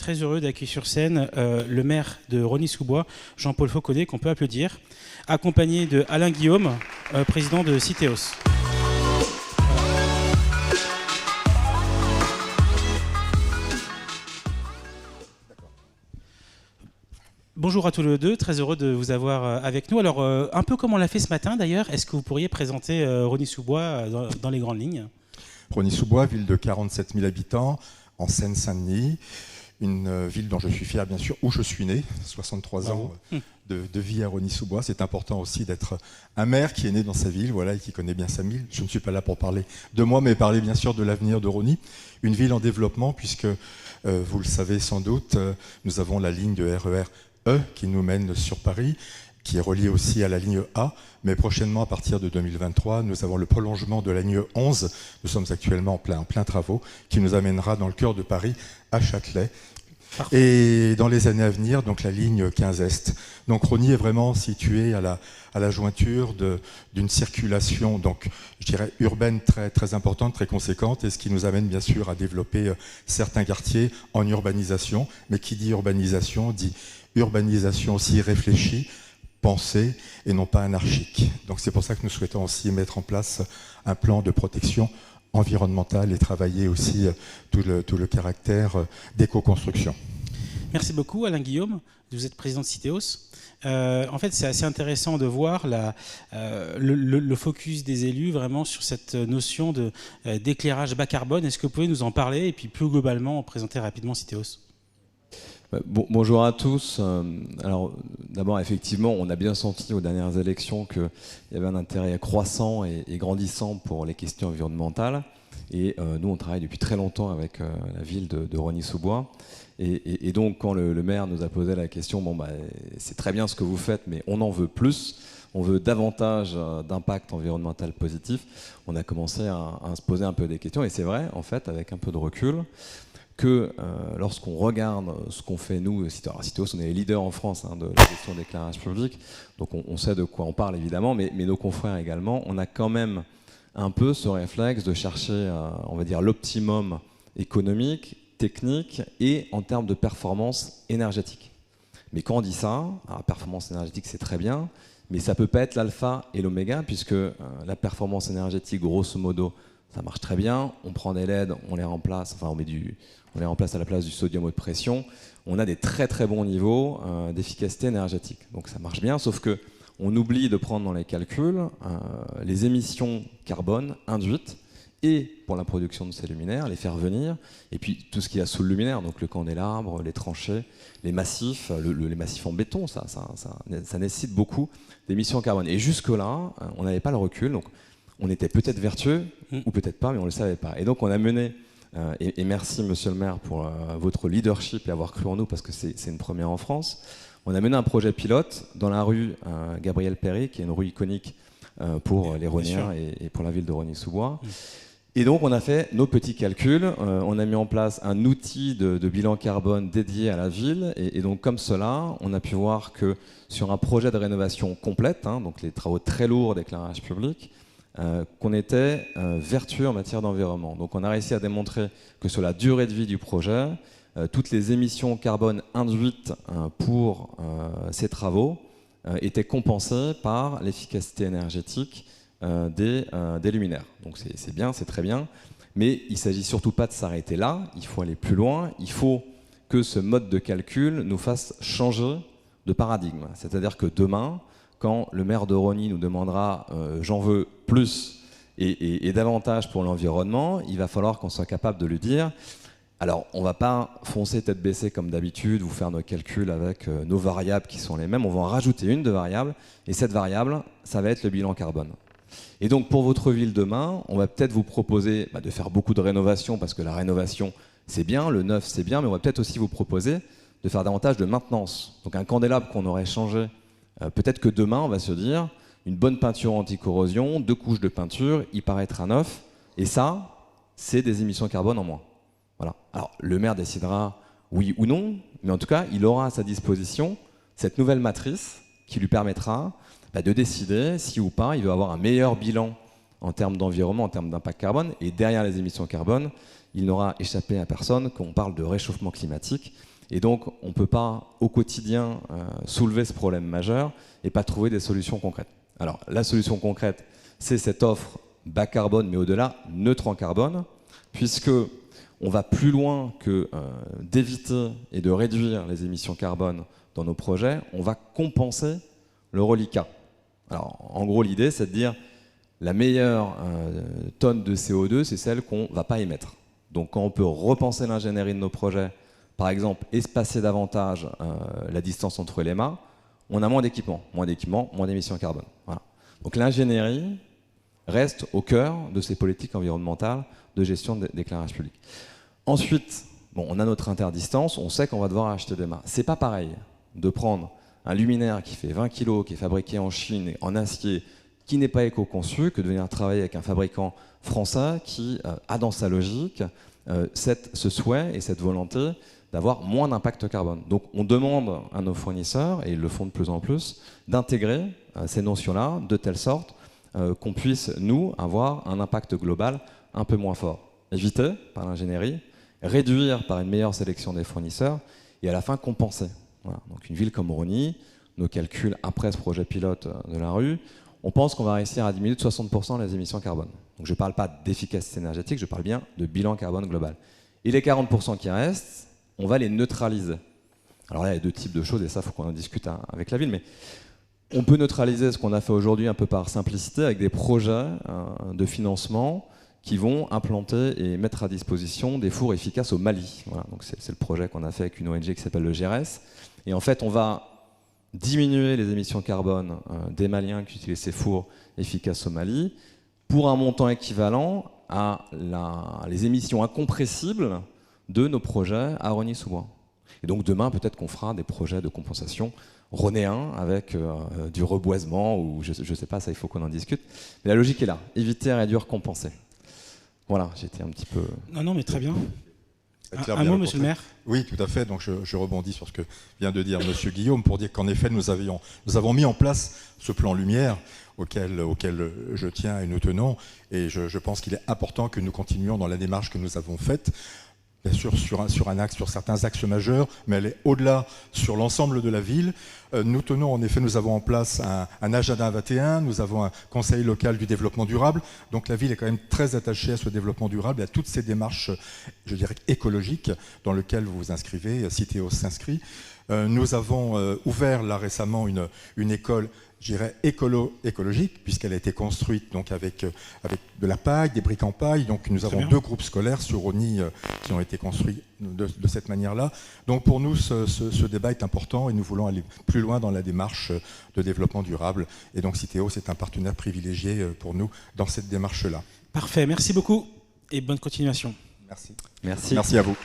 très heureux d'accueillir sur scène le maire de Rosny-sous-Bois, Jean-Paul Fauconnet, qu'on peut applaudir, accompagné de Alain Guillaume, président de Citeos. Bonjour à tous les deux, très heureux de vous avoir avec nous. Alors, un peu comme on l'a fait ce matin d'ailleurs, est-ce que vous pourriez présenter Rosny-sous-Bois dans les grandes lignes ? Rosny-sous-Bois, ville de 47 000 habitants, en Seine-Saint-Denis. Une ville dont je suis fier, bien sûr, où je suis né, 63 ans de vie à Rosny-sous-Bois. C'est important aussi d'être un maire qui est né dans sa ville, voilà, et qui connaît bien sa ville. Je ne suis pas là pour parler de moi, mais parler bien sûr de l'avenir de Rosny. Une ville en développement, puisque, vous le savez sans doute, nous avons la ligne de RER E qui nous mène sur Paris, qui est reliée aussi à la ligne A, mais prochainement, à partir de 2023, nous avons le prolongement de la ligne 11. Nous sommes actuellement en plein travaux, qui nous amènera dans le cœur de Paris, à Châtelet. Parfait. Et dans les années à venir, donc la ligne 15 Est. Donc Rosny est vraiment situé à la jointure d'une circulation, donc je dirais urbaine très, très importante, très conséquente, et ce qui nous amène bien sûr à développer certains quartiers en urbanisation. Mais qui dit urbanisation dit urbanisation aussi réfléchie, pensée et non pas anarchique. Donc c'est pour ça que nous souhaitons aussi mettre en place un plan de protection environnementale et travailler aussi tout le caractère d'éco-construction. Merci beaucoup Alain Guillaume, vous êtes président de Citeos. En fait, c'est assez intéressant de voir le focus des élus vraiment sur cette notion d'éclairage bas carbone. Est-ce que vous pouvez nous en parler et puis plus globalement présenter rapidement Citeos ? Bonjour à tous. Alors d'abord, effectivement, on a bien senti aux dernières élections qu'il y avait un intérêt croissant et grandissant pour les questions environnementales. Et nous, on travaille depuis très longtemps avec la ville de Rosny-sous-Bois. Et donc, quand le maire nous a posé la question, c'est très bien ce que vous faites, mais on en veut plus. On veut davantage d'impact environnemental positif. On a commencé à se poser un peu des questions. Et c'est vrai, en fait, avec un peu de recul, que lorsqu'on regarde ce qu'on fait nous, Citeos, on est les leaders en France de la gestion d'éclairage public, donc on sait de quoi on parle évidemment, mais nos confrères également, on a quand même un peu ce réflexe de chercher, on va dire, l'optimum économique, technique et en termes de performance énergétique. Mais quand on dit ça, la performance énergétique c'est très bien, mais ça peut pas être l'alpha et l'oméga, puisque la performance énergétique, grosso modo, ça marche très bien, on prend des LED, on les remplace, enfin on les remplace à la place du sodium haute pression. On a des très très bons niveaux d'efficacité énergétique. Donc ça marche bien, sauf que on oublie de prendre dans les calculs les émissions carbone induites et pour la production de ces luminaires, les faire venir, et puis tout ce qu'il y a sous le luminaire, donc le candélabre, les tranchées, les massifs, les massifs en béton, ça nécessite beaucoup d'émissions carbone. Et jusque-là, on n'avait pas le recul, donc on était peut-être vertueux, ou peut-être pas, mais on ne le savait pas. Et donc on a mené, et merci monsieur le maire pour votre leadership et avoir cru en nous, parce que c'est une première en France, on a mené un projet pilote dans la rue Gabriel Péri, qui est une rue iconique pour les Rosniens et pour la ville de Rosny-sous-Bois. Et donc on a fait nos petits calculs, on a mis en place un outil de bilan carbone dédié à la ville, et donc comme cela, on a pu voir que sur un projet de rénovation complète, donc les travaux très lourds d'éclairage public, qu'on était vertueux en matière d'environnement. Donc on a réussi à démontrer que sur la durée de vie du projet, toutes les émissions carbone induites pour ces travaux étaient compensées par l'efficacité énergétique des luminaires. Donc c'est bien, c'est très bien, mais il ne s'agit surtout pas de s'arrêter là, il faut aller plus loin, il faut que ce mode de calcul nous fasse changer de paradigme. C'est-à-dire que demain, quand le maire de Rosny nous demandera j'en veux plus et davantage pour l'environnement, il va falloir qu'on soit capable de lui dire alors on ne va pas foncer tête baissée comme d'habitude, vous faire nos calculs avec nos variables qui sont les mêmes, on va en rajouter une de variable, et cette variable, ça va être le bilan carbone. Et donc pour votre ville demain, on va peut-être vous proposer de faire beaucoup de rénovation, parce que la rénovation c'est bien, le neuf c'est bien, mais on va peut-être aussi vous proposer de faire davantage de maintenance. Donc un candélabre qu'on aurait changé, peut-être que demain on va se dire une bonne peinture anti-corrosion, 2 couches de peinture, il paraîtra neuf, et ça c'est des émissions carbone en moins. Voilà. Alors le maire décidera oui ou non, mais en tout cas il aura à sa disposition cette nouvelle matrice qui lui permettra de décider si ou pas il veut avoir un meilleur bilan en termes d'environnement, en termes d'impact carbone, et derrière les émissions carbone, il n'aura échappé à personne qu'on parle de réchauffement climatique, Et donc, on ne peut pas, au quotidien, soulever ce problème majeur et pas trouver des solutions concrètes. Alors, la solution concrète, c'est cette offre bas carbone, mais au-delà, neutre en carbone, puisque on va plus loin que d'éviter et de réduire les émissions carbone dans nos projets, on va compenser le reliquat. Alors, en gros, l'idée, c'est de dire la meilleure tonne de CO2, c'est celle qu'on ne va pas émettre. Donc, quand on peut repenser l'ingénierie de nos projets, par exemple, espacer davantage la distance entre les mâts, on a moins d'équipements, moins d'émissions carbone. Voilà. Donc, l'ingénierie reste au cœur de ces politiques environnementales de gestion d'éclairage public. Ensuite, bon, on a notre interdistance, on sait qu'on va devoir acheter des mâts. C'est pas pareil de prendre un luminaire qui fait 20 kg, qui est fabriqué en Chine, en acier, qui n'est pas éco-conçu, que de venir travailler avec un fabricant français qui a dans sa logique ce souhait et cette volonté d'avoir moins d'impact carbone. Donc on demande à nos fournisseurs, et ils le font de plus en plus, d'intégrer ces notions-là de telle sorte qu'on puisse, nous, avoir un impact global un peu moins fort. Éviter par l'ingénierie, réduire par une meilleure sélection des fournisseurs et à la fin compenser. Voilà. Donc une ville comme Rosny, nos calculs après ce projet pilote de la rue, on pense qu'on va réussir à diminuer de 60% les émissions carbone. Donc je ne parle pas d'efficacité énergétique, je parle bien de bilan carbone global. Et les 40% qui restent, on va les neutraliser. Alors là, il y a deux types de choses, et ça, il faut qu'on en discute avec la ville, mais on peut neutraliser ce qu'on a fait aujourd'hui un peu par simplicité avec des projets de financement qui vont implanter et mettre à disposition des fours efficaces au Mali. Voilà, donc c'est le projet qu'on a fait avec une ONG qui s'appelle le GRS. Et en fait, on va diminuer les émissions carbone des Maliens qui utilisent ces fours efficaces au Mali pour un montant équivalent à les émissions incompressibles de nos projets à Rosny-sous-Bois. Et donc demain, peut-être qu'on fera des projets de compensation rhonéens avec du reboisement ou je ne sais pas, ça il faut qu'on en discute. Mais la logique est là, éviter, réduire, compenser. Voilà, j'étais un petit peu... Non, mais très bien. Un mot, monsieur le maire ? Oui, tout à fait. Donc je rebondis sur ce que vient de dire monsieur Guillaume pour dire qu'en effet, nous avons mis en place ce plan lumière auquel je tiens et nous tenons. Et je pense qu'il est important que nous continuions dans la démarche que nous avons faite. Bien sûr, sur certains axes majeurs, mais elle est au-delà sur l'ensemble de la ville. Nous tenons, en effet, nous avons en place un agenda 21, nous avons un conseil local du développement durable. Donc la ville est quand même très attachée à ce développement durable et à toutes ces démarches, je dirais, écologiques dans lesquelles vous vous inscrivez, Citeos s'inscrit. Nous avons ouvert là récemment une école, je dirais, écologique, puisqu'elle a été construite donc avec de la paille, des briques en paille. Donc nous avons 2 groupes scolaires sur Rosny qui ont été construits de cette manière-là. Donc pour nous, ce débat est important et nous voulons aller plus loin dans la démarche de développement durable. Et donc Citeos est un partenaire privilégié pour nous dans cette démarche-là. Parfait, merci beaucoup et bonne continuation. Merci. Merci. Merci à vous.